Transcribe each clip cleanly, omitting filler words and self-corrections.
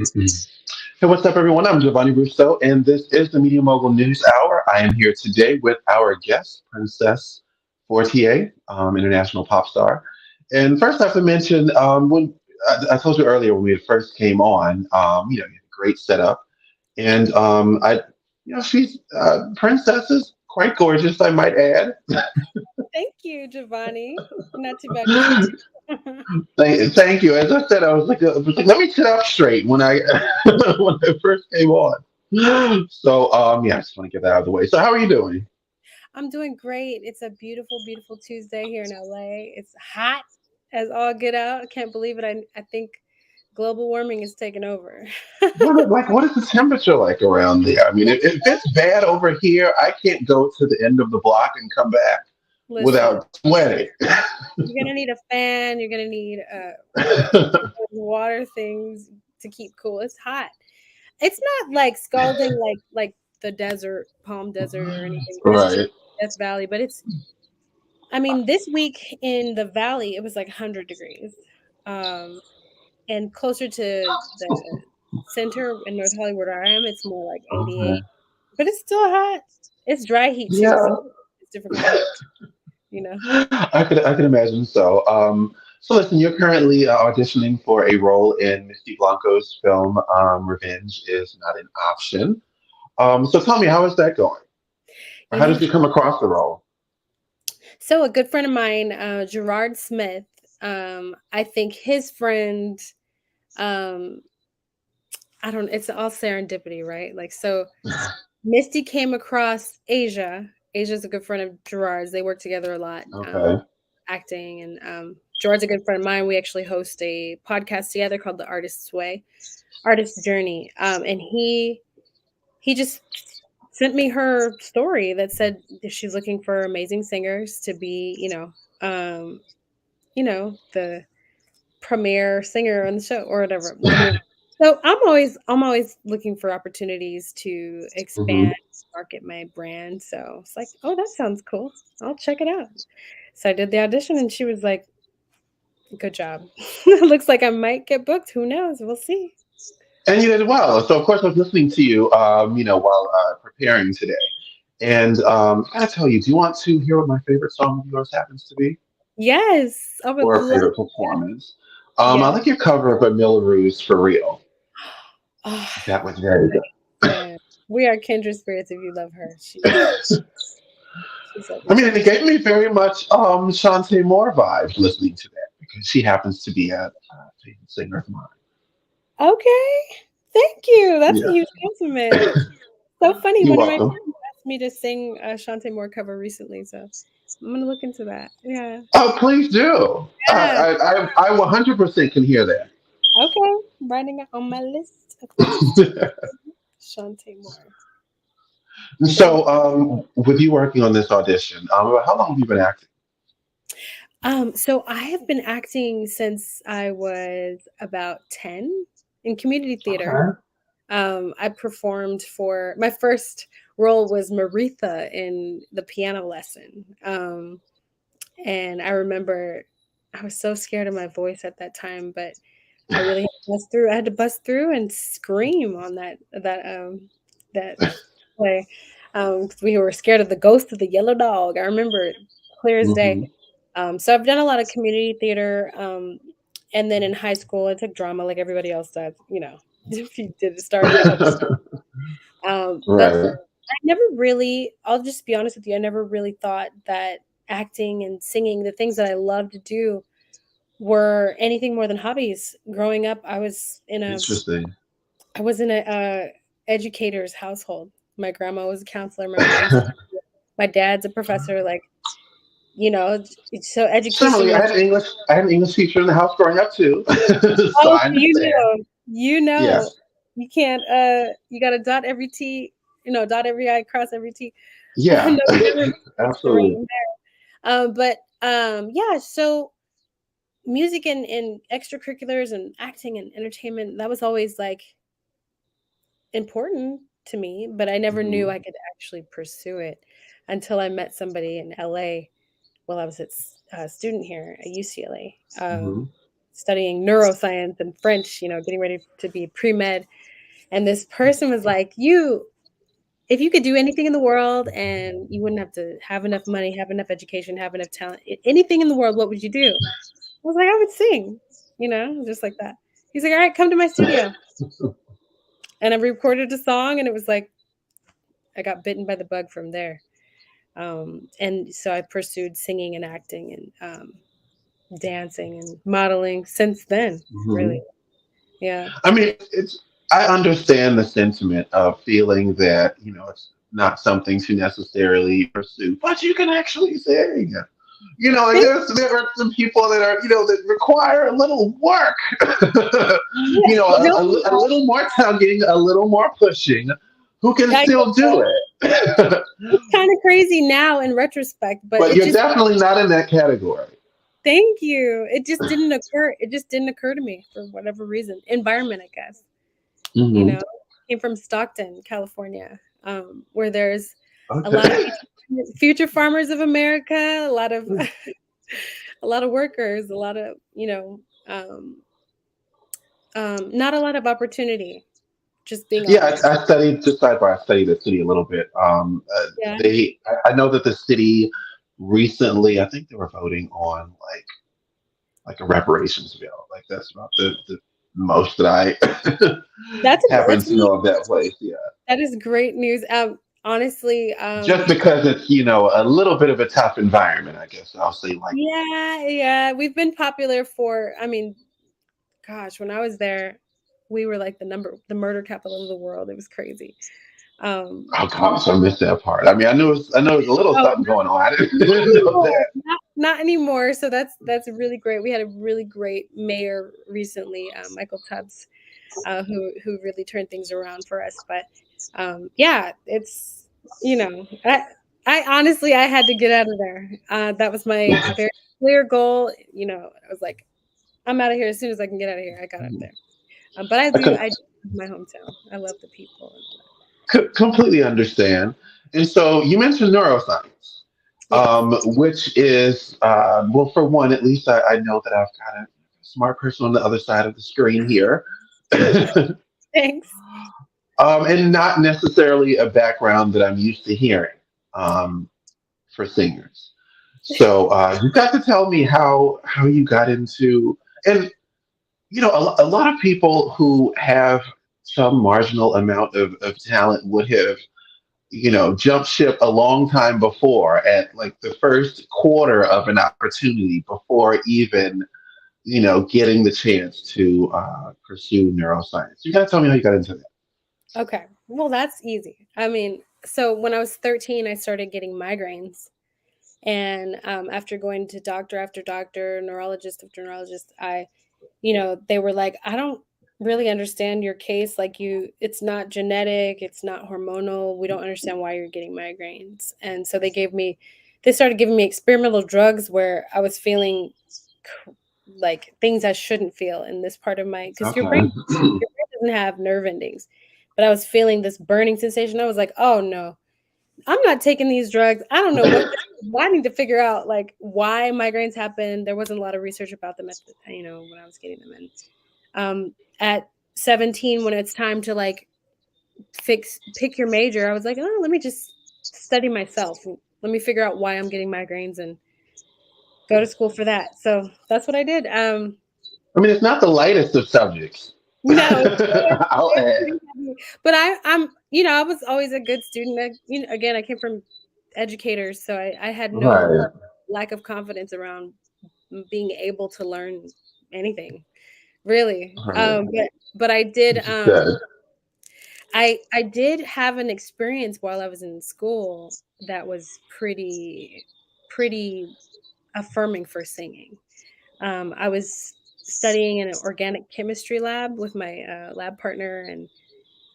Hey, what's up, everyone? I'm Giovanni Russo, and this is the Media Mogul News Hour. I am here today with our guest, Princess Fortier, international pop star. And first, I have to mention when I told you earlier when we first came on, you had a great setup, and she's Princess is quite gorgeous, I might add. Thank you, Giovanni. Not too bad yourself. Thank you. As I said, I was like, let me sit up straight when I when I first came on. So, yeah, I just want to get that out of the way. So, how are you doing? I'm doing great. It's a beautiful, beautiful Tuesday here in LA. It's hot as all get out. I can't believe it. I think global warming is taking over. What is the temperature like around there? I mean, if it's bad over here, I can't go to the end of the block and come back Listen, without sweating. you're gonna need a fan. You're gonna need one of those water things to keep cool. It's hot. It's not like scalding like the desert, Palm Desert or anything. It's just Right. Death Valley, but it's I mean, this week in the valley, it was like 100 degrees. Um, and closer to the center in North Hollywood where I am, it's more like 88. Okay. But it's still hot. It's dry heat too, so Yeah. it's different kind of heat, you know. I can imagine so. So listen, you're currently auditioning for a role in Misty Blanco's film Revenge is Not an Option. So tell me, how is that going? Or You how know, did you come across the role? so a good friend of mine, Gerard Smith, I think his friend, um, I don't, it's all serendipity, right? Like, so Misty came across Asia. Asia's a good friend of Gerard's. They work together a lot, Okay. acting. And Gerard's a good friend of mine. We actually host a podcast together called The Artist's Way, Artist's Journey. And he just sent me her story that said that she's looking for amazing singers to be, the premier singer on the show or whatever. So I'm always looking for opportunities to expand, Hmm. market my brand. So it's like, oh, that sounds cool. I'll check it out. So I did the audition and she was like, good job. Looks like I might get booked. Who knows? We'll see. And you did well. So of course I was listening to you, while preparing today. And I gotta tell you, do you want to hear what my favorite song of yours happens to be, Yes, I would or a love favorite that. performance? I Yes. like your cover of Camilla Rue's "For Real." Oh, That was very good. man. We are kindred spirits if you love her. She's I mean, everything. and it gave me very much Shantae Moore vibes listening to that because she happens to be a favorite singer of mine. Okay. Thank you. That's a Yeah, huge compliment. So funny. you're One of my welcome. friends asked me to sing a Shantae Moore cover recently, so I'm gonna look into that. Yeah. Oh, please do. Yeah. I 100% can hear that. Okay. Writing it on my list of things to Shantae Moore. Thank So, with you working on this audition, how long have you been acting? so I have been acting since I was about 10 in community theater. Okay. I performed for my first role was Maritha in the piano lesson. And I remember I was so scared of my voice at that time, but I really had to bust through. I had to bust through and scream on that play. 'Cause we were scared of the ghost of the yellow dog. I remember it clear as day. Hmm. So I've done a lot of community theater. And then in high school, I took drama like everybody else does. If you did start at a couple. But Right. I never really, I'll just be honest with you, I never really thought that acting and singing, the things that I love to do, were anything more than hobbies. Growing up, Interesting. I was in a educator's household. My grandma was a counselor. My mom's, my dad's a professor. Like, you know, so education Similarly, was. I had an English teacher in the house growing up too, so Oh, I so you understand. know, you Yeah, know, you can't. You got to dot every T. You know, dot every I, cross every T. No, yeah, it's the absolutely. rain there. But yeah. So music and extracurriculars and acting and entertainment, that was always like important to me, but I never knew Hmm. I could actually pursue it until I met somebody in LA while I was a student here at UCLA, Hmm. studying neuroscience and French, you know, getting ready to be pre-med. And this person was like, if you could do anything in the world and you wouldn't have to have enough money, have enough education, have enough talent, anything in the world, what would you do? I was like, I would sing, you know, just like that. He's like, all right, come to my studio. And I recorded a song, and it was like, I got bitten by the bug from there. And so I pursued singing and acting and dancing and modeling since then, Hmm. really. Yeah. I mean, it's. I understand the sentiment of feeling that it's not something to necessarily pursue, but you can actually sing. Like Thank there are some people that are that require a little work. you. No, A little more tugging, a little more pushing. Who can I still get do that. it? It's kind of crazy now in retrospect, but But it you're just, definitely not in that category. thank you. It just didn't occur. It just didn't occur to me for whatever reason. Environment, I guess. You Hmm. know, came from Stockton, California, where there's a lot of Okay. future farmers of America, a lot of a lot of workers, a lot of, not a lot of opportunity. Just being Yeah, honest. I studied just sidebar. I studied the city a little bit. Yeah. I know that the city recently, I think they were voting on like a reparations bill. Like that's about the most that I happen That's to really, know of that place. Yeah, that is great news. Honestly, just because it's a little bit of a tough environment, I guess I'll say like that. yeah, yeah, we've been popular for, I mean, gosh, when I was there, we were like the murder capital of the world. It was crazy. Um, Oh gosh, I missed that part. I mean, I know it was a little oh, something going on. I not didn't know anymore. that. Not anymore. So that's really great. We had a really great mayor recently, Michael Tubbs, who really turned things around for us. But yeah, it's, you know, I honestly, I had to get out of there. That was my very clear goal. You know, I was like, I'm out of here as soon as I can get out of here. I got out of there. But I I do love my hometown. I love the people and all that. completely understand. And so you mentioned neuroscience, Yes. which is, well, for one, at least I know that I've got a smart person on the other side of the screen here, Thanks. and not necessarily a background that I'm used to hearing um, for singers. So you got to tell me how you got into, and a lot of people who have some marginal amount of talent would have jump ship a long time before at like the first quarter of an opportunity before even, getting the chance to pursue neuroscience. You gotta tell me how you got into that. Okay. Well, that's easy. I mean, so when I was 13, I started getting migraines. And after going to doctor after doctor, neurologist after neurologist, they were like, I don't really understand your case. Like, it's not genetic, it's not hormonal. We don't understand why you're getting migraines. And so they started giving me experimental drugs where I was feeling like things I shouldn't feel in this part of because Okay. your brain doesn't have nerve endings. But I was feeling this burning sensation. I was like, oh no, I'm not taking these drugs. I don't know what this is. I need to figure out like why migraines happen. There wasn't a lot of research about them when I was getting them in. At 17, when it's time to like pick your major, I was like, oh, let me just study myself. Let me figure out why I'm getting migraines and go to school for that. So that's what I did. I mean, it's not the lightest of subjects. No, I'll it's add. pretty heavy. But I was always a good student. Again, I came from educators, so I had no Right. lack of confidence around being able to learn anything, really. Right. But I did. Which is good. I did have an experience while I was in school that was pretty affirming for singing. I was studying in an organic chemistry lab with my lab partner, and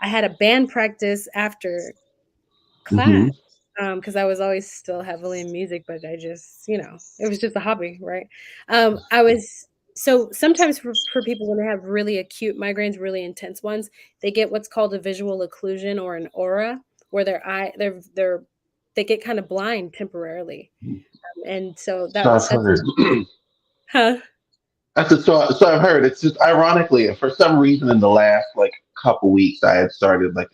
I had a band practice after class, Hmm. because I was always still heavily in music, but I just, it was just a hobby, right? I was so sometimes for people when they have really acute migraines, really intense ones, they get what's called a visual occlusion or an aura, where they get kind of blind temporarily, and so So I've that's heard. huh. So I've heard. It's just ironically, for some reason, in the last like couple weeks, I had started like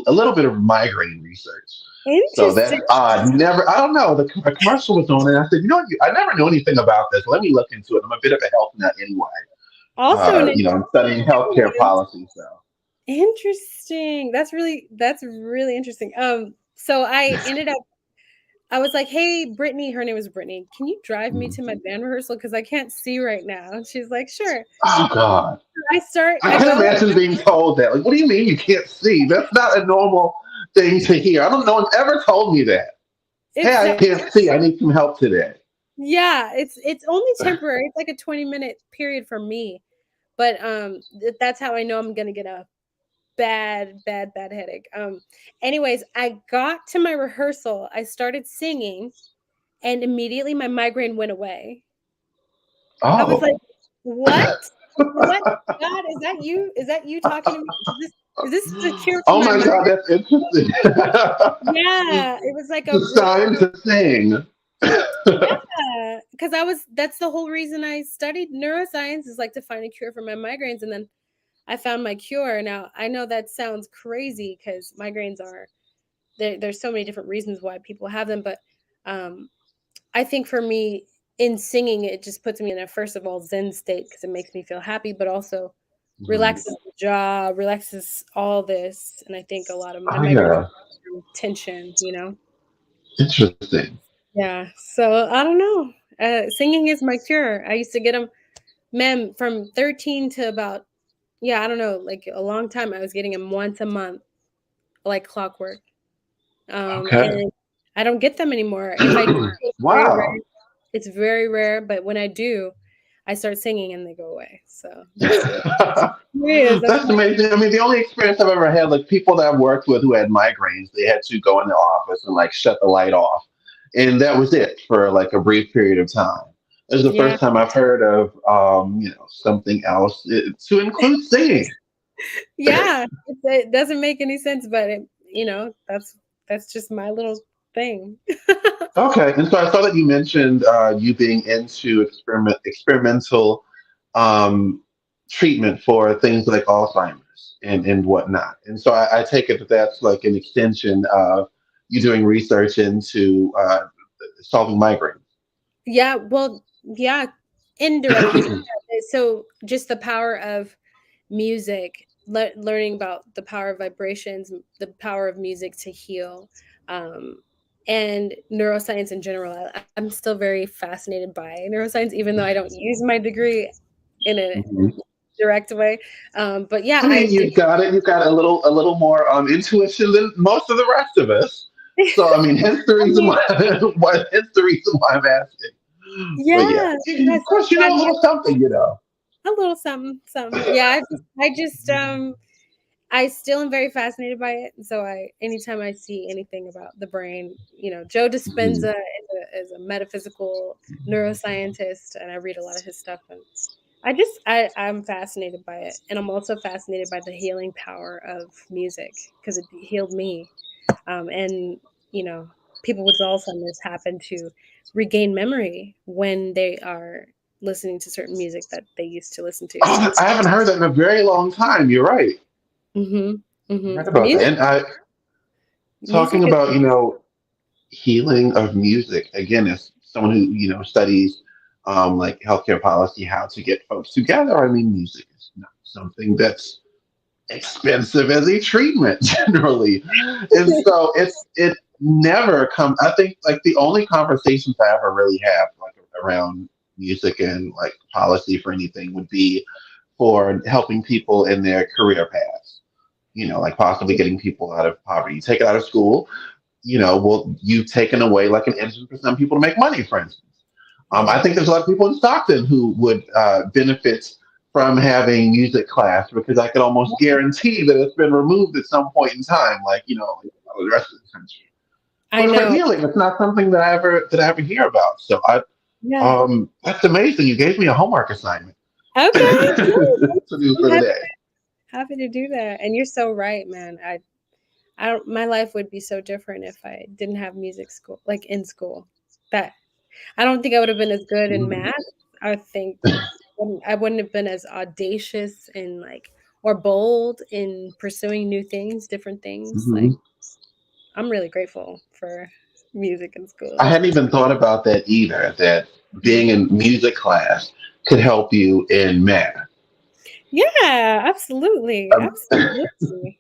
a little bit of migraine research. So Interesting. that's odd. Never. I don't know. A commercial was on, and I said, I never know anything about this. Let me look into it. I'm a bit of a health nut anyway. Also an I'm studying healthcare interesting. policy. So. Interesting. That's really interesting. So I was like, "Hey, Brittany," her name was Brittany. "Can you drive me to my band rehearsal because I can't see right now?" And she's like, "Sure." Oh God. I I can go, imagine being told that. Like, what do you mean you can't see? That's not a normal thing to hear. I don't know. No one ever told me that. Hey, it's I can't see. I need some help today. yeah, it's only temporary. It's like a 20-minute period for me. But that's how I know I'm gonna get a bad headache. Anyways, I got to my rehearsal, I started singing, and immediately my migraine went away. I was like, Oh. "What? What? God, is that you? Is that you talking to me? Is this the cure for Oh my my God, migraine?" that's interesting. Yeah, it was like a The sign real to sing. yeah, because that's the whole reason I studied neuroscience, is like to find a cure for my migraines, and then I found my cure. Now, I know that sounds crazy because migraines are there's so many different reasons why people have them, but um I think for me, in singing, it just puts me in a, first of all, zen state because it makes me feel happy, but also Mhm. relaxes the jaw, relaxes all this. And I think a lot of my Oh migraines yeah, are from tension. interesting. Yeah. So I don't know. Singing is my cure. I used to get them, man, from 13 to about, yeah, I don't know, like a long time. I was getting them once a month, like clockwork. Okay. And I don't get them anymore. If I do, it's very rare. Wow. It's very rare, but when I do, I start singing and they go away. So that's That's amazing. I mean, the only experience I've ever had, like people that I've worked with who had migraines, they had to go in the office and like shut the light off, and that was it for like a brief period of time. This is the yeah, first time I've heard of, something else to include singing. yeah. It doesn't make any sense, but that's just my little thing. Okay, and so I saw that you mentioned you being into experimental um, treatment for things like Alzheimer's and whatnot. And so I take it that that's like an extension of you doing research into solving migraines. Yeah, well, yeah, indirectly. So just the power of music, learning about the power of vibrations, the power of music to heal, um, and neuroscience in general. I'm still very fascinated by neuroscience, even though I don't use my degree in a Mhm. direct way. But yeah, I I mean, did. you've got it. You've got a little more intuition than most of the rest of us. So I mean, hence the I reason mean, why, hence the reason why I'm asking. But yeah, yeah, of yes, course, you know God, a little something, you know. a little something, something. Yeah, I still am very fascinated by it. And so anytime I see anything about the brain, Joe Dispenza is a metaphysical neuroscientist, and I read a lot of his stuff, and I'm fascinated by it, and I'm also fascinated by the healing power of music because it healed me, and people with Alzheimer's happen to regain memory when they are listening to certain music that they used to listen to. So, Oh, I haven't heard that in a very long time. You're right. I heard about that. music And talking music is about, healing of music, again, as someone who, studies like healthcare policy, how to get folks together. I mean, music is not something that's expensive as a treatment generally. And so it never comes, I think like the only conversations I ever really have like around music and like policy for anything would be for helping people in their career paths. like possibly getting people out of poverty. You take it out of school, well, you've taken away like an engine for some people to make money, for instance. I Yeah. think there's a lot of people in Stockton who would benefit from having music class because I could almost guarantee that it's been removed at some point in time, like the rest of the country. I But for know. healing, it's not something that I ever hear about. So Yeah. that's amazing. You gave me a homework assignment Okay. to do I'm for the happy, day. happy to do that. And you're so right, man. I don't. My life would be so different if I didn't have music school, like in school. That I don't think I would have been as good in Mhm. math. I think I wouldn't have been as audacious and like or bold in pursuing new things, different things. Like Mhm. I'm really grateful for music in I school. hadn't even thought about that either. That Mhm. being in music class could help you in math. Yeah, absolutely, Um, absolutely.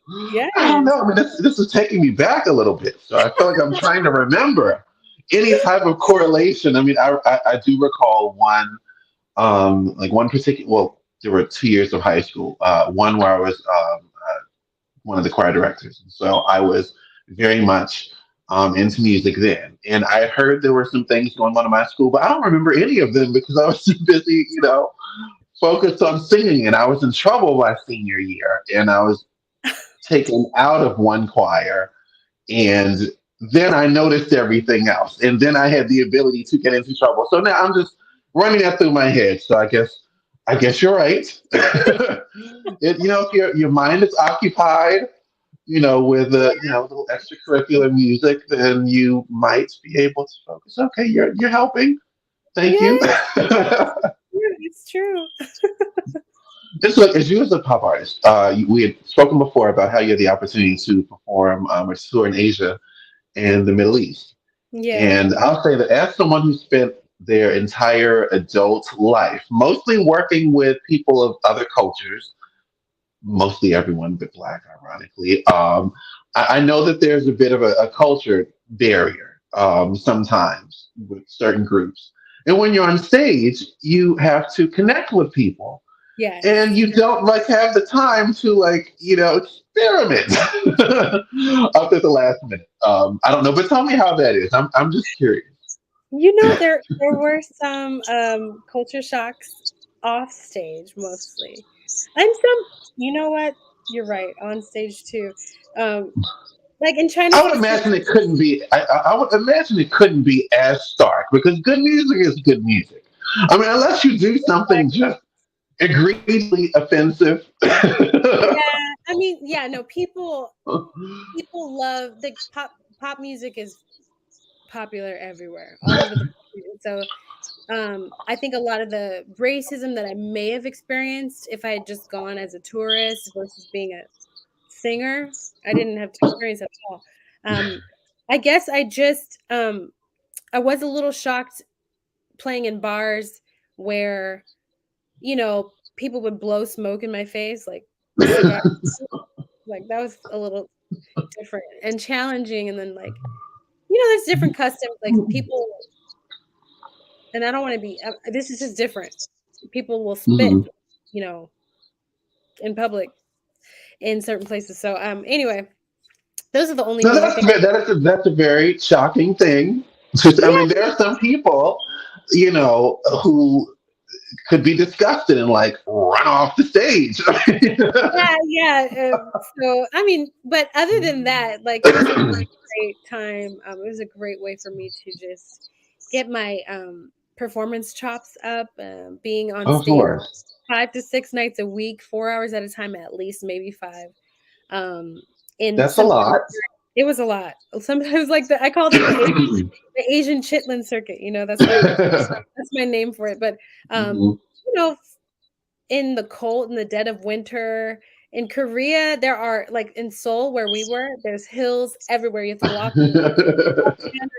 I don't Yes. know. I mean, this is taking me back a little bit. So I feel like I'm trying to remember any type of correlation. I mean, I do recall like one particular. Well, there were 2 years of high school. One where I was one of the choir directors, and so I was very much into music then. And I heard there were some things going on in my school, but I don't remember any of them because I was too busy, focused on singing. And I was in trouble my senior year, and I was taken out of one choir, and then I noticed everything else, and then I had the ability to get into trouble. So now I'm just running that through my head. So I guess you're right. If your mind is occupied, with little extracurricular music, then you might be able to focus. Okay, you're helping. Thank you. Yeah, yeah, it's true. Just like as you as a pop artist, we had spoken before about how you had the opportunity to perform or tour in Asia and the Middle East. Yeah. And I'll say that as someone who spent their entire adult life mostly working with people of other cultures, mostly everyone but black, ironically, I know that there's a bit of a culture barrier sometimes with certain groups. And when you're on stage, you have to connect with people and Yes. you don't like have the time to experiment up at the last minute. I don't know, but tell me how that is. I'm just curious. There were some culture shocks off stage mostly. And some you know what? You're right, on stage too. Um like in China I would specific. imagine it couldn't be. I would imagine it couldn't be as stark because good music is good music. I mean, unless you do something just egregiously offensive. Yeah, I mean, yeah, no, people love the pop music is popular everywhere, all over the country. And so I think a lot of the racism that I may have experienced if I had just gone as a tourist versus being a singer, I didn't have to experience that at all. Um, I guess I was a little shocked playing in bars where, people would blow smoke in my face, like cigar like, that was a little different and challenging, and then, like, there's different customs, like, people and I don't wanna be this is just different. People will spit, Mhm. you know, in public in certain places, so, anyway, those are the only No, major things. that's a very shocking thing. I mean, Yeah, there are some people, who could be disgusted and like run off the stage. yeah, yeah, so, I mean, but other than that, like, it was a really great time, it was a great way for me to just get my, performance chops up, being on Of stage course, 5 to 6 nights a week, 4 hours at a time at least, maybe 5, um, and that's a sometimes lot. it was a lot. Sometimes, like, I called it the Asian Chitlin circuit, that's my name for it, but, um, Mhm. you know, in the cold, in the dead of winter. In Korea, there are like in Seoul where we were, there's hills everywhere. You have to walk down.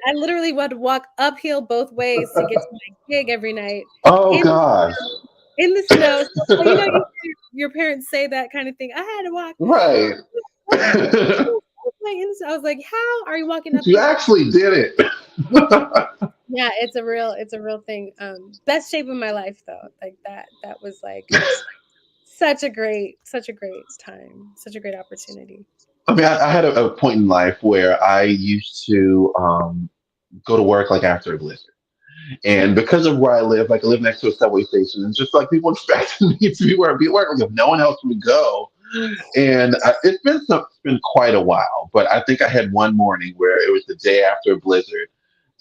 I literally would walk uphill both ways to get to my gig every night Oh in gosh. in the snow. So, you hear your parents say that kind of thing. I had to walk. Right. What? I was like, "How are you walking You uphill?" actually did it. Yeah, it's a real thing. Best shape of my life though. Like that was like such a great time, such a great opportunity. I mean, I had a point in life where I used to go to work like after a blizzard. And because of where I live, like I live next to a subway station, and just like people expect me to be where I be at work, like if no one else would go. And it's been quite a while, but I think I had one morning where it was the day after a blizzard,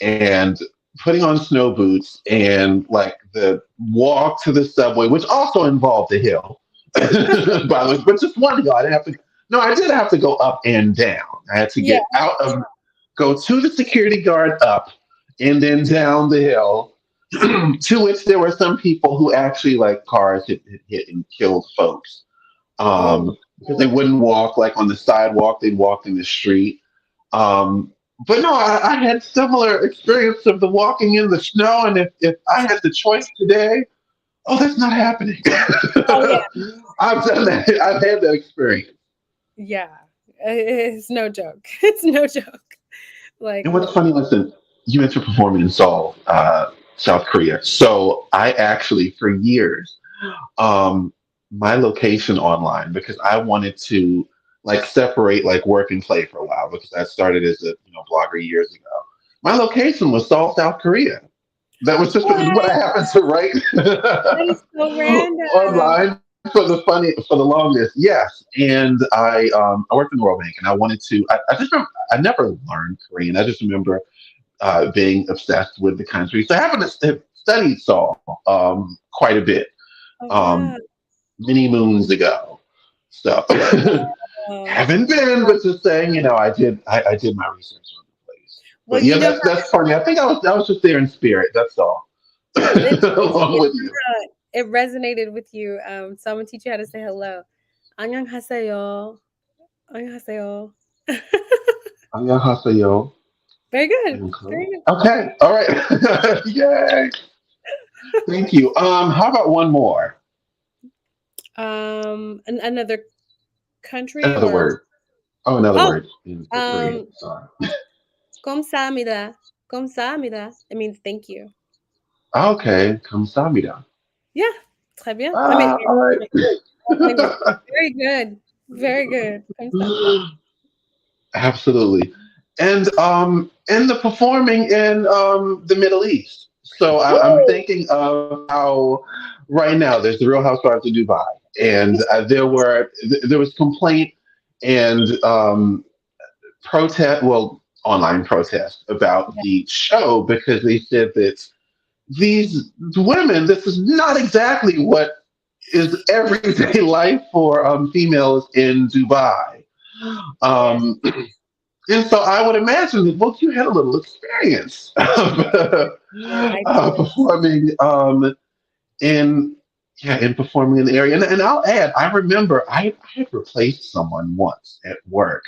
and putting on snow boots and like the walk to the subway, which also involved a hill, by the way, but just one hill. I didn't have to. No, I did have to go up and down. I had to Yeah. get out of, go to the security guard up, and then down the hill. To which there were some people who actually like cars had hit and killed folks, Oh, because they wouldn't walk like on the sidewalk; they'd walk in the street. Um, but no, I had similar experience of the walking in the snow, and if I had the choice today, oh, that's not happening. oh yeah, I've done that. I've had that experience. yeah. It's no joke. It's no joke. Like, And what's funny, listen, you mentioned performing in Seoul, South Korea. So I actually, for years, um, my location online, because I wanted to like separate like work and play for a while, because I started as a blogger years ago. My location was Seoul, South Korea. That was just what I what? happened to write That is so random. online for the longest. Yes, and I worked in the World Bank, and I wanted to. I just remember, I never learned Korean. I just remember being obsessed with the country. So I haven't studied Seoul quite a bit, Oh um, wow. many moons ago. So Oh. haven't been, but just saying, I did my research on the place. Well, But yeah, you know that's funny. I think I was just there in spirit. That's all, it's along with you. it resonated with you. So I'm gonna teach you how to say hello. 안녕하세요. 안녕하세요. 안녕하세요. Very good. Okay. Very good. Okay. All right. Yay. Thank you. How about one more? Another country Another or word. Oh, another oh, word in for Korean. um, Sorry. 감사합니다. 감사합니다. It means thank you. Okay. 감사합니다. Yeah, très bien. I mean, All right. language. Very good. Very good. 감사합니다. Absolutely. And the performing in the Middle East. So I'm Woo! thinking of how right now there's the Real Housewives of Dubai, and there was complaint and protest, well, online protest about Yeah, the show, because they said that these women, this is not exactly what is everyday life for females in Dubai. yeah, Um, and so I would imagine that, well, you had a little experience of yeah, I did. performing in in performing in the area. And I'll add, I remember I had replaced someone once at work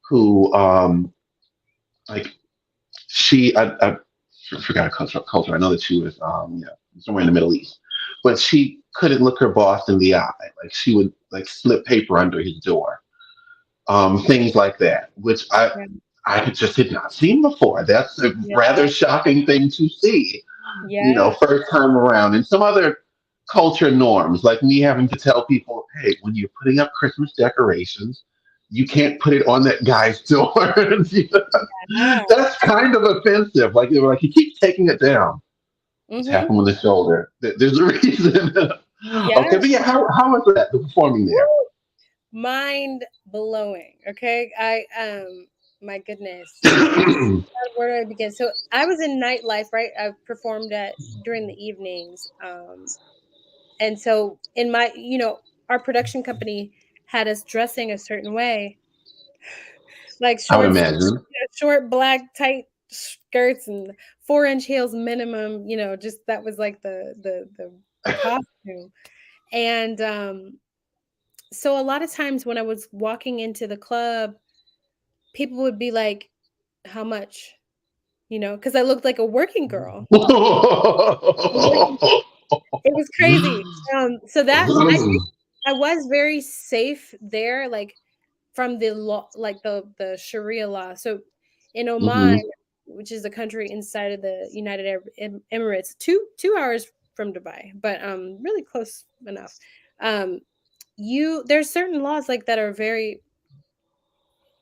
who like I forgot her culture. I know that she was somewhere in the Middle East, but she couldn't look her boss in the eye. Like she would like slip paper under his door, things like that, which Yeah, I just had not seen before. That's a yeah, rather shocking thing to see, yeah, first time around. And some other culture norms, like me having to tell people, hey, when you're putting up Christmas decorations, you can't put it on that guy's door. yeah. That's kind of offensive. Like they were like, he keeps taking it down. Tap Mm-hmm. him on the shoulder. There's a reason. Yeah. Okay, but yeah, how was that? The performing there. Woo! Mind blowing. Okay. My goodness. Where do I begin? So I was in nightlife, right? I performed at during the evenings. And so in my, our production company had us dressing a certain way, like I would shorts, imagine. short black tight skirts and 4-inch heels minimum. Just that was like the costume. And so a lot of times when I was walking into the club, people would be like, "How much?" Because I looked like a working girl. A working It was crazy. So that I was very safe there, like, from the law like, the Sharia law. So, in Oman, Hmm. which is a country inside of the United Arab Emirates, 2 hours from Dubai, but, really close enough. Um, there's certain laws like that are very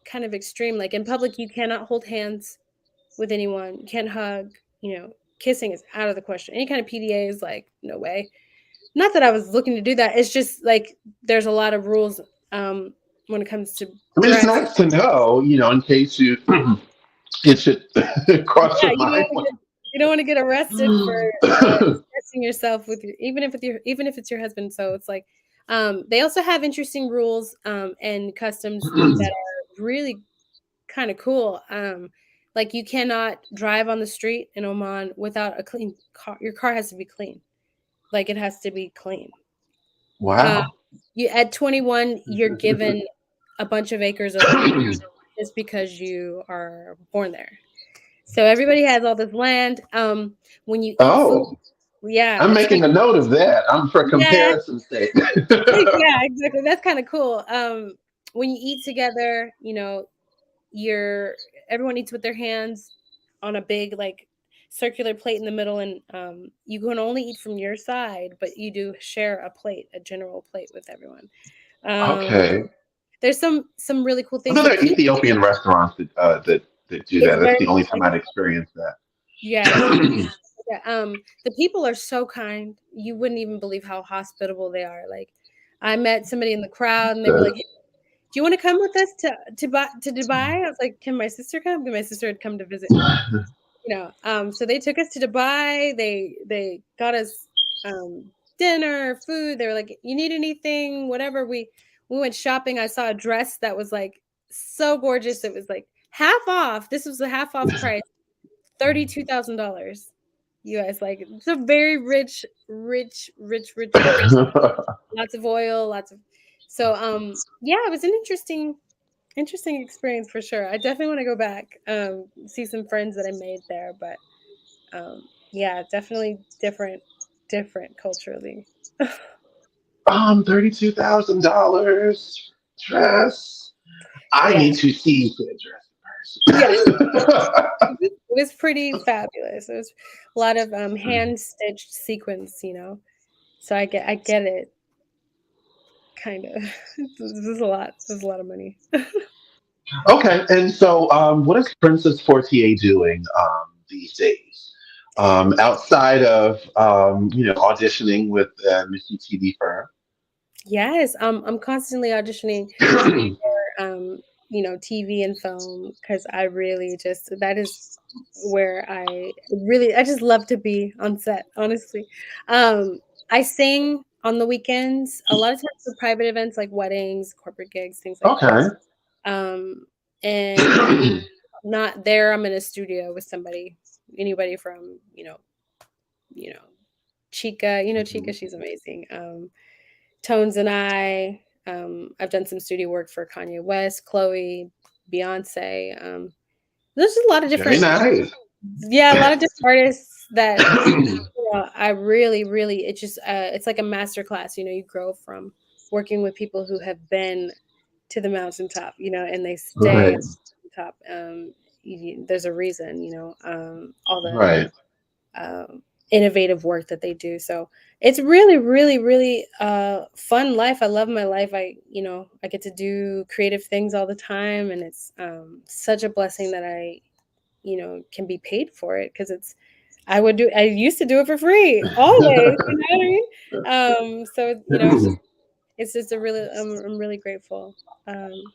kind of extreme. Like in public, you cannot hold hands with anyone. You can't hug. Kissing is out of the question. Any kind of PDA is like no way. Not that I was looking to do that. It's just like there's a lot of rules when it comes to I mean, it's dress. nice to know, in case you it should cross Yeah, your mind. you don't want to get arrested for expressing yourself with your even if it's your husband. So it's like they also have interesting rules and customs that are really kind of cool. Like you cannot drive on the street in Oman without a clean car. Your car has to be clean. Like it has to be clean. Uh, Wow. you at 21, you're given a bunch of acres of land just because you are born there. So everybody has all this land. When you eat food, Oh, yeah, I'm it's like making a note of that. I'm for yeah, comparison sake. yeah, exactly. That's kind of cool. When you eat together, you're everyone eats with their hands on a big like circular plate in the middle, and you can only eat from your side, but you do share a plate, a general plate with everyone. Um, Okay. there's some really cool I things. know The there are people, Ethiopian restaurants that do it's that. That's very the only much time like I'd that. experienced that. Yeah, it's very yeah, the people are so kind. You wouldn't even believe how hospitable they are. Like, I met somebody in the crowd, and they were like, Good. "Hey, do you want to come with us to Dubai?" I was like, "Can my sister come?" Because my sister had come to visit. So they took us to Dubai. They got us dinner, food. They were like, "You need anything? Whatever." We went shopping. I saw a dress that was like so gorgeous. It was like half off. This was a half off price, $32,000 US. Like it's a very rich, rich, rich, rich, rich. Lots of oil, lots of. So yeah, it was an interesting experience for sure. I definitely want to go back, see some friends that I made there, but yeah, definitely different culturally. $32,000 dress. I Yeah, need to see the yeah, dress first. it was pretty fabulous. It was a lot of hand stitched sequins, So I get it, kind of. This is a lot. This is a lot of money. Okay, and so what is Princess Fortier doing these days? Outside of auditioning with the Missy TV firm. Yes, I'm constantly auditioning for TV and film because I really just that is where I just love to be on set, honestly. I sing on the weekends a lot of times for private events like weddings, corporate gigs, things like that. Okay. Um, and if not there, I'm in a studio with anybody from you know Chica, Chica, she's amazing. Tones and I've done some studio work for Kanye West, Chloe, Beyonce. There's just a lot of Very different, nice. yeah, a lot of different artists that I really, really. It's like a master class. You grow from working with people who have been to the mountaintop, and they stay Right. at the top. There's a reason, all the Right. innovative work that they do. So it's really, really, really fun life. I love my life. I get to do creative things all the time, and it's such a blessing that I, can be paid for it because I used to do it for free always. You know what I mean? So it's just I'm really grateful. Um,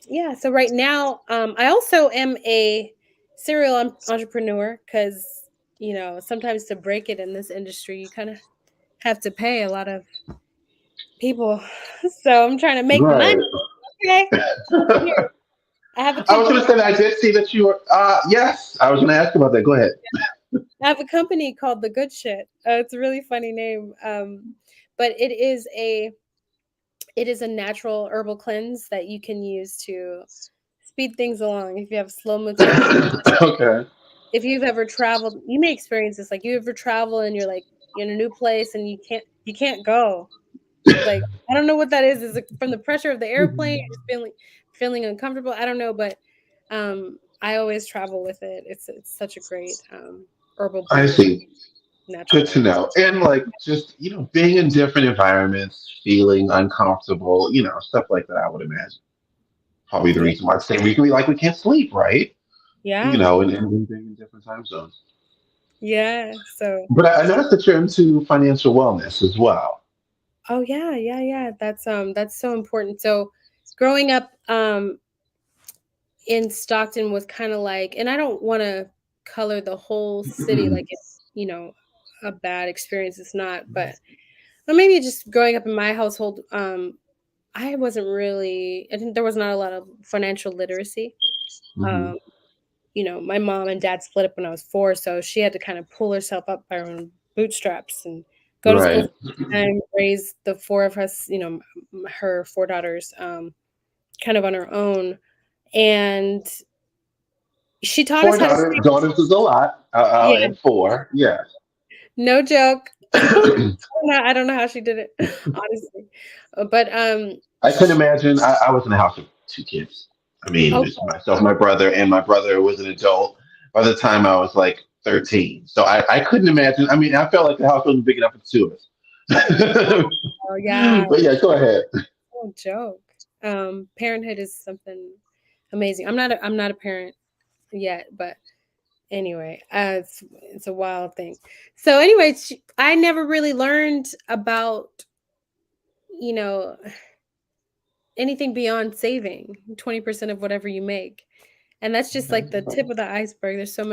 yeah. So right now, I also am a serial entrepreneur because sometimes to break it in this industry, you kind of have to pay a lot of people. So I'm trying to make money. Right. Okay, here I have a I was going company. to say that I did see that you were. Yes, I was going to ask about that. Go ahead. I have a company called The Good Shit. It's a really funny name, but it is a natural herbal cleanse that you can use to speed things along. If you have slow metabolism, Okay. if you've ever traveled, you may experience this. Like you ever travel and you're like in a new place and you can't go. Like I don't know what that is. Is it from the pressure of the airplane? You're just feeling uncomfortable. I don't know, but I always travel with it. It's such a great herbal I brew. see. Good naturally. to know. And like just, being in different environments, feeling uncomfortable, stuff like that, I would imagine. Probably the Yeah. reason why it's saying we can't sleep, right? Yeah. And being in different time zones. Yeah. So, But I noticed that you're into financial wellness as well. oh yeah, yeah, yeah. That's so important. So, growing up in Stockton was kind of like, and I don't want to color the whole city like it's, you know, a bad experience. It's not, but maybe just growing up in my household, I wasn't really. I think there was not a lot of financial literacy. Hmm. Um, my mom and dad split up when I was 4, so she had to kind of pull herself up by her own bootstraps and go to school Right. full time, raise the 4 of us, her 4 daughters, kind of on her own. And she taught us Four how to save. daughters is a lot. I'll Yeah, add four. Yes. no joke. I don't know how she did it, honestly. But I couldn't imagine. I was in a house with two kids. I mean, okay. it's myself, my brother, and my brother was an adult by the time I was like 13. So I couldn't imagine. I mean, I felt like the house wasn't big enough for the two of us. Oh yeah, But yeah, go ahead. no joke. Parenthood is something amazing. I'm not a parent yet, but anyway, it's a wild thing. So anyway, I never really learned about, you know, anything beyond saving 20% of whatever you make. And that's just like the tip of the iceberg. There's so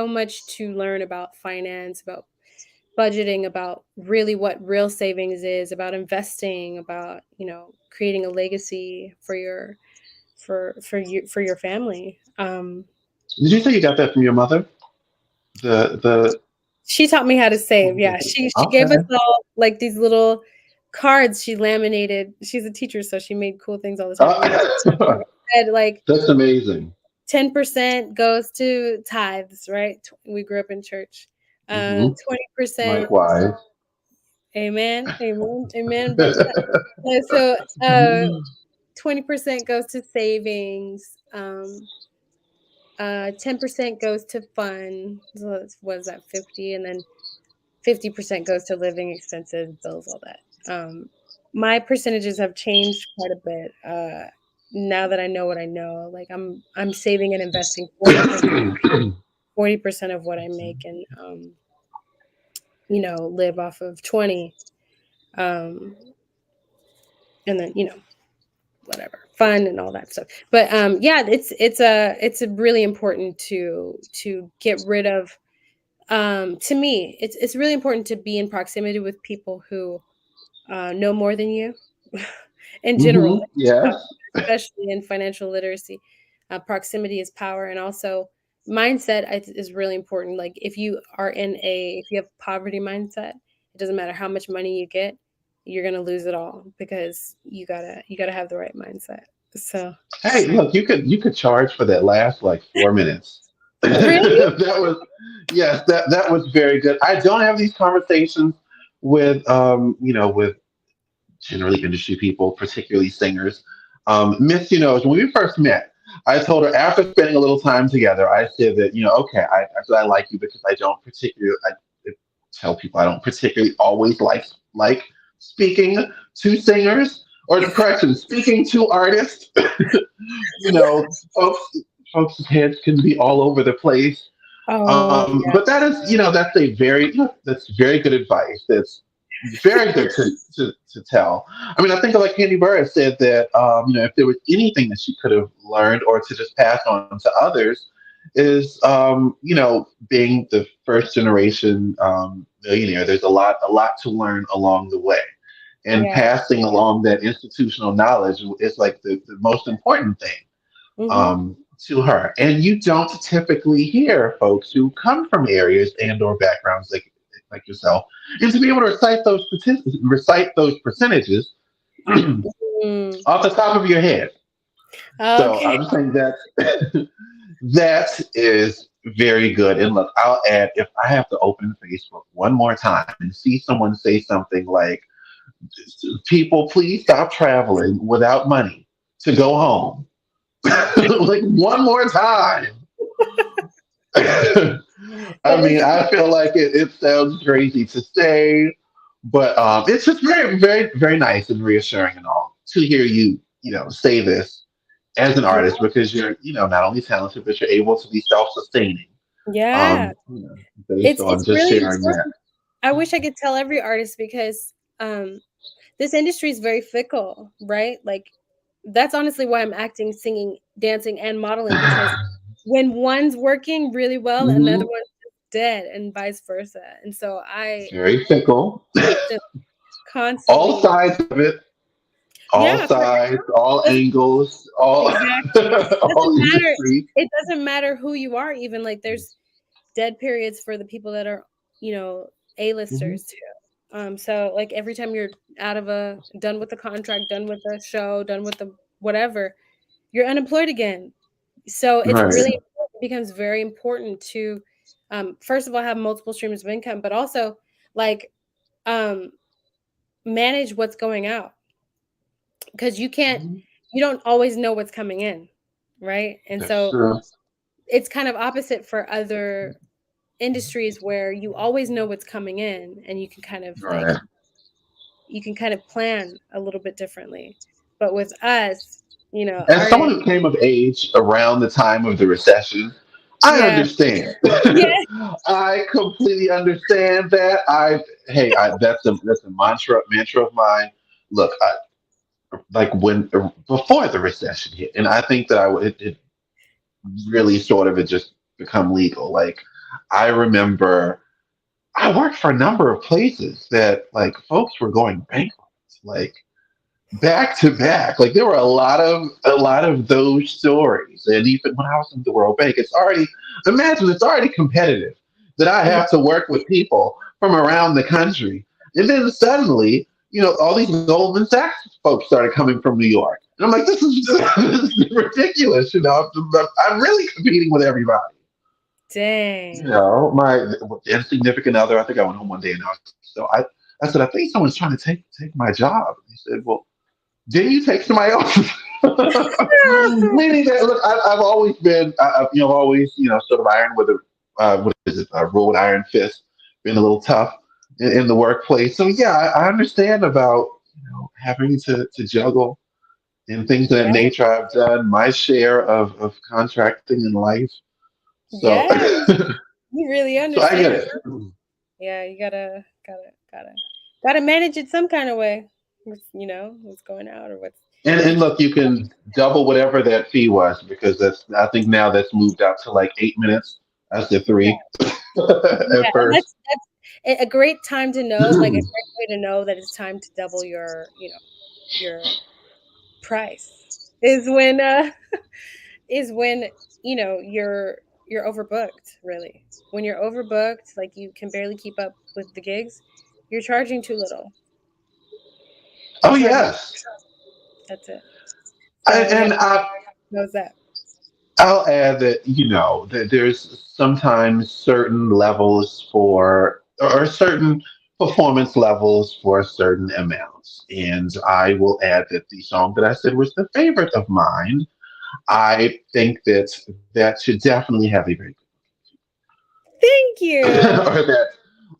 much to learn about finance, about budgeting, about really what real savings is, about investing, about, creating a legacy for your family. Did you say you got that from your mother? The She taught me how to save. Yeah, she gave us okay. all like these little cards she laminated. She's a teacher, so she made cool things all the time. Uh, Said like that's amazing. 10% goes to tithes, right? We grew up in church. Hmm. 20%, Likewise. amen, amen, amen. Back to that. So 20% goes to savings. 10% goes to fun. So what is that, 50? And then 50% goes to living expenses, bills, all that. My percentages have changed quite a bit. Now that I know what I know, like I'm saving and investing 40% of what I make, and live off of 20. Um, and then, whatever, fun and all that stuff. But yeah, it's a really important to get rid of. To me, it's really important to be in proximity with people who know more than you in general, Hmm. Yes. especially in financial literacy. Proximity is power, and also mindset is really important. Like if you have poverty mindset, it doesn't matter how much money you get, you're gonna lose it all because you gotta have the right mindset. So Hey, look, you could charge for that last like 4 minutes. really, That was yes, that was very good. I don't have these conversations with with generally industry people, particularly singers. Miss, when we first met, I told her after spending a little time together, I said that, okay, I said I like you because I don't particularly, I tell people I don't particularly always like speaking to singers or correction, speaking to artists. Folks, folks' heads can be all over the place. oh yeah, But that is, that's a very, that's very good advice. That's very good to tell. I mean, I think like Candy Burr said that, if there was anything that she could have learned or to just pass on to others is, being the first generation millionaire. There's a lot to learn along the way. And yeah, passing along that institutional knowledge is like the most important thing hmm, to her. And you don't typically hear folks who come from areas and or backgrounds like yourself, and to be able to recite those statistics, recite those percentages mm. off the top of your head. So Okay. I'm saying that that is very good. And look, I'll add if I have to open Facebook one more time and see someone say something like, "People, please stop traveling without money to go home." Like one more time. I That mean, is I feel like it sounds crazy to say, but it's just very, very, very nice and reassuring and all to hear you, say this as an yeah, artist because you're, not only talented, but you're able to be self-sustaining, yeah. based It's on just really sharing that. important. I wish I could tell every artist because this industry is very fickle, right? Like that's honestly why I'm acting, singing, dancing, and modeling because when one's working really well and the other Hmm. one's dead, and vice versa. And so I Very fickle. constant, All constantly, sides of it, all yeah, for sides, all doesn't angles, all exactly all doesn't matter. industry. It doesn't matter who you are. Even like there's dead periods for the people that are, you know, Hmm. A-listers too. So like every time you're out of a done with the contract, done with the show, done with the whatever, you're unemployed again. So it's Right. really it becomes very important to first of all have multiple streams of income, but also like um manage what's going out because Mhm. you don't always know what's coming in, right? And That's so true. it's kind of opposite for other industries where you always know what's coming in and you can kind of like Right. you can kind of plan a little bit differently. But with us, you know, As someone artists, who came of age around the time of the recession, I yeah, understand. yeah, I completely understand that. That's a mantra of mine. Look, like when before the recession hit, and I think that it really sort of had just become legal. Like I remember I worked for a number of places that like folks were going bankrupt. Like back to back. Like there were a lot of those stories. And even when I was in the World Bank, it's already competitive that I yeah, have to work with people from around the country. And then suddenly, all these Goldman Sachs folks started coming from New York. And I'm like, this is ridiculous. I'm really competing with everybody. dang. My insignificant other, I think I went home one day and I said, I think someone's trying to take my job. He said, well, didn't you take somebody else? Meaning that look, I've always been, I've always, sort of iron with a, what is it, a ruled iron fist, been a little tough in the workplace. So yeah, I understand about having to juggle and things of that Yeah, nature. I've done my share of contracting in life, so yeah, you really so I get understand. it. Yeah, you gotta manage it some kind of way. You know, what's going out or what's And keeping. look, you can double whatever that fee was because I think now that's moved out to like 8 minutes. I said Yeah, three yeah, at and first. that's a great time to know, like a great way to know that it's time to double your, your price is when is when, you're overbooked, really. When you're overbooked, like you can barely keep up with the gigs, you're charging too little. You're Oh charging yes, that's it. and, So yeah, and I, knows that. I'll add that that there's sometimes certain levels for or certain performance levels for certain amounts, and I will add that the song that I said was the favorite of mine. I think that that should definitely have a very Thank or you. that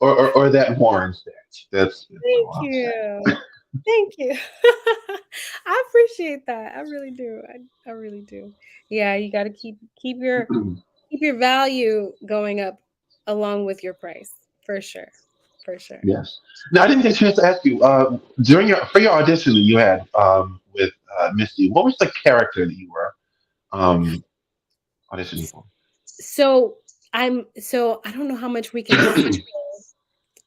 or that warrants that. That's Thank all I'll say. you. Thank you. I appreciate that. I really do. I really do. Yeah, you got to keep your value going up along with your price. For sure. For sure. Yes. Now I didn't get a chance to ask you during your audition that you had with Misty. What was the character that you were um, auditioning for? So so I don't know how much we can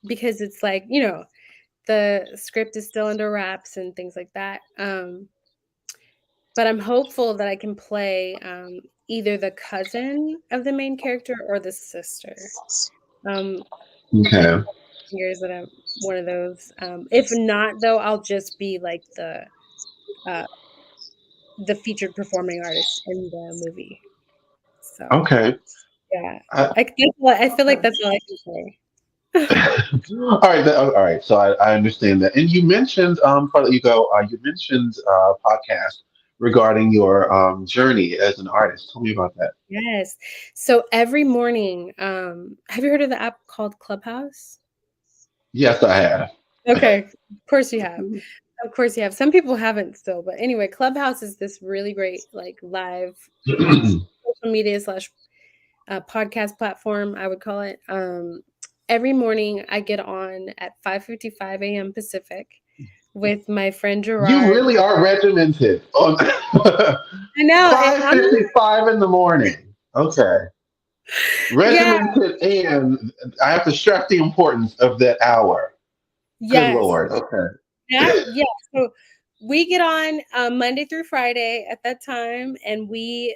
because it's like, the script is still under wraps and things like that. But I'm hopeful that I can play either the cousin of the main character or the sister. Keep Okay. fingers that I'm one of those. If not, though, I'll just be like uh, the featured performing artist in the movie. So Okay. yeah, I, I feel like okay. that's all I can say. All right. All right. So I understand that. And you mentioned before I let you go. You mentioned podcast regarding your journey as an artist. Tell me about that. Yes. So every morning, have you heard of the app called Clubhouse? Yes, I have. Okay, of course you have. Of course you have. Some people haven't still, but anyway, Clubhouse is this really great like live social media slash podcast platform, I would call it. Every morning I get on at 5:55 a.m. Pacific with my friend You Gerard. really are regimented on I know, and I'm 5:55 in the morning. Okay. yeah, Regimented, and I have to stress the importance of that hour. Good yes. Lord. Okay. Yeah. So we get on Monday through Friday at that time, and we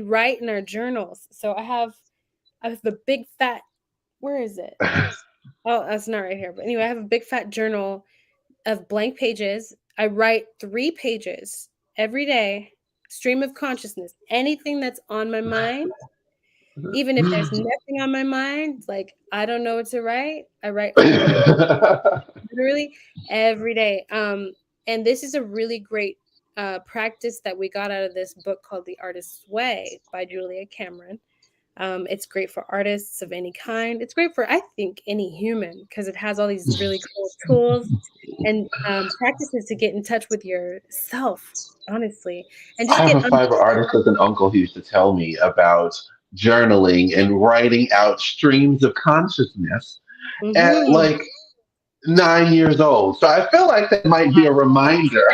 write in our journals. So I have a big fat. Where is it? Oh, that's not right here. But anyway, I have a big fat journal of blank pages. I write 3 pages every day. Stream of consciousness. Anything that's on my mind, even if there's nothing on my mind, like I don't know what to write. I write literally every day. And this is a really great practice that we got out of this book called The Artist's Way by Julia Cameron. It's great for artists of any kind. It's great for, I think, any human because it has all these really cool tools and practices to get in touch with yourself, honestly, and I just have get a fiber artist as an uncle who used to tell me about journaling and writing out streams of consciousness at mm-hmm. like 9 years old. So I feel like that might be a reminder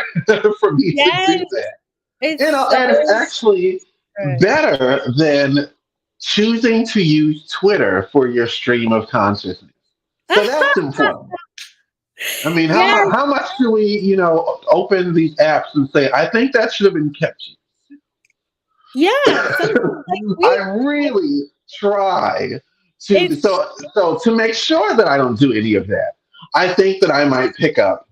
for me to do Yes, that. it's so And it's actually good. better than choosing to use Twitter for your stream of consciousness. So that's important. I mean, Yes, how much do we, open these apps and say, I think that should have been kept? yeah. Sometimes like I we, really try to it's so to make sure that I don't do any of that. I think that I might pick up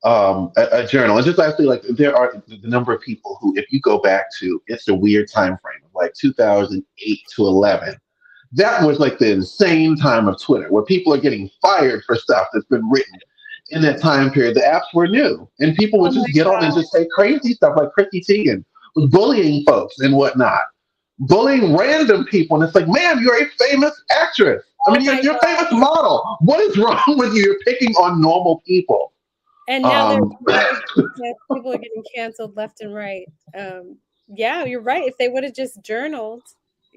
a journal, and just actually like there are the number of people who, if you go back to, it's a weird time frame of like 2008 to 11. That was like the insane time of Twitter, where people are getting fired for stuff that's been written in that time period. The apps were new, and people oh would my just get on and god, just say crazy stuff like Chrissy Teigen was bullying folks and whatnot, bullying random people. And it's like, man, you're a famous actress. I oh mean, my you're a famous god. model. What is wrong with you? You're picking on normal people. And now Um, people are getting canceled left and right. Yeah, you're right. If they would have just journaled,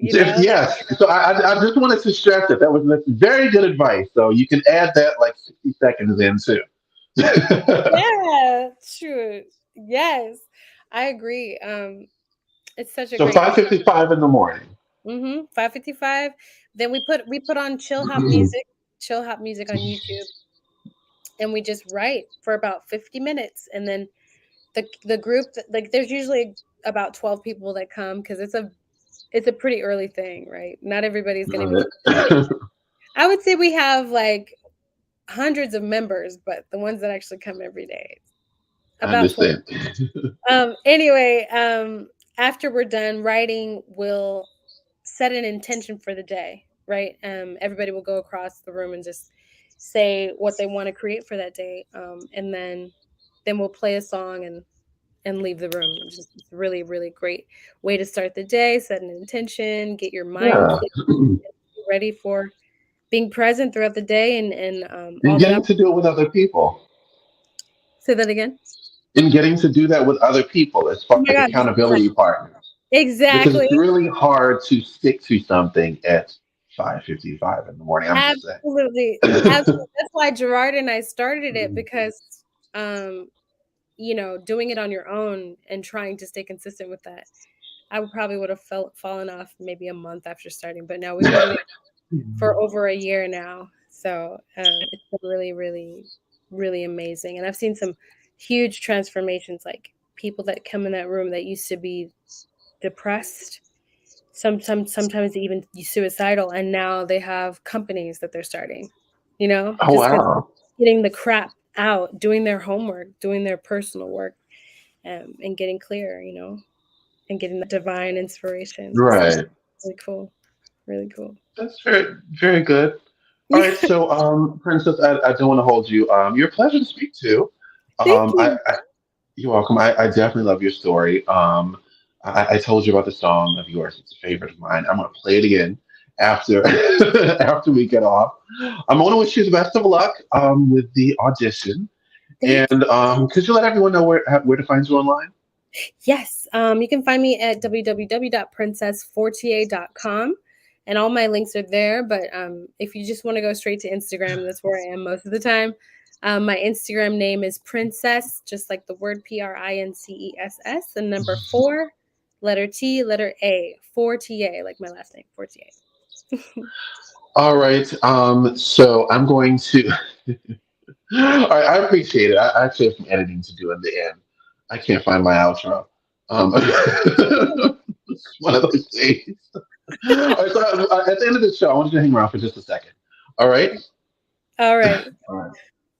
they yes. So I just wanted to stress that that's very good advice. So you can add that like 60 seconds in too. yeah, true. Yes, I agree. It's such a So great 5:55 in the morning. 5:55. Then we put on chill hop music on YouTube, and we just write for about 50 minutes, and then the group like there's usually about 12 people that come because it's a pretty early thing, right? Not everybody's going to be. I would say we have like hundreds of members, but the ones that actually come every day, I about 12. understand. Anyway, after we're done writing, we'll set an intention for the day, right? Everybody will go across the room and just say what they want to create for that day, and then we'll play a song and leave the room. It's just it's really, really great way to start the day, set an intention, get your mind Yeah. clear, be ready for being present throughout the day and And all that. getting to do it with other people. Say that again. And getting to do that with other people as Oh far my as god, accountability partners. Because exactly. it's really hard to stick to something at 5:55 in the morning. I'm just saying. Absolutely. Absolutely. That's why Gerard and I started it because um, doing it on your own and trying to stay consistent with that. I would have fallen off maybe a month after starting, but now we've been doing it for over a year now. So it's been really, really, really amazing. And I've seen some huge transformations, like people that come in that room that used to be depressed, sometimes even suicidal, and now they have companies that they're starting. Oh Just because wow. getting the crap out, doing their homework, doing their personal work, and getting clear, and getting that divine inspiration. So Right. really cool, really cool. That's very very good. All right, Yeah, so Princess, I don't want to hold you. You're a pleasure to speak to. thank Um, I, you. I You're welcome. I definitely love your story. I told you about the song of yours. It's a favorite of mine. I'm gonna play it again after after we get off. I want to wish you the best of luck with the audition. Thank And you. could you let everyone know where to find you online? Yes, you can find me at www.princessfortier.com, and all my links are there. But if you just want to go straight to Instagram, that's where I am most of the time. My Instagram name is Princess, just like the word Princess, and number four, letter T, letter A, Fortier, like my last name, Fortier. All right. So I'm going to. All right, I appreciate it. I actually have some editing to do in the end. I can't find my outro. It's one of those days. All right, so at the end of the show, I want you to hang around for just a second. All right. All right. All right.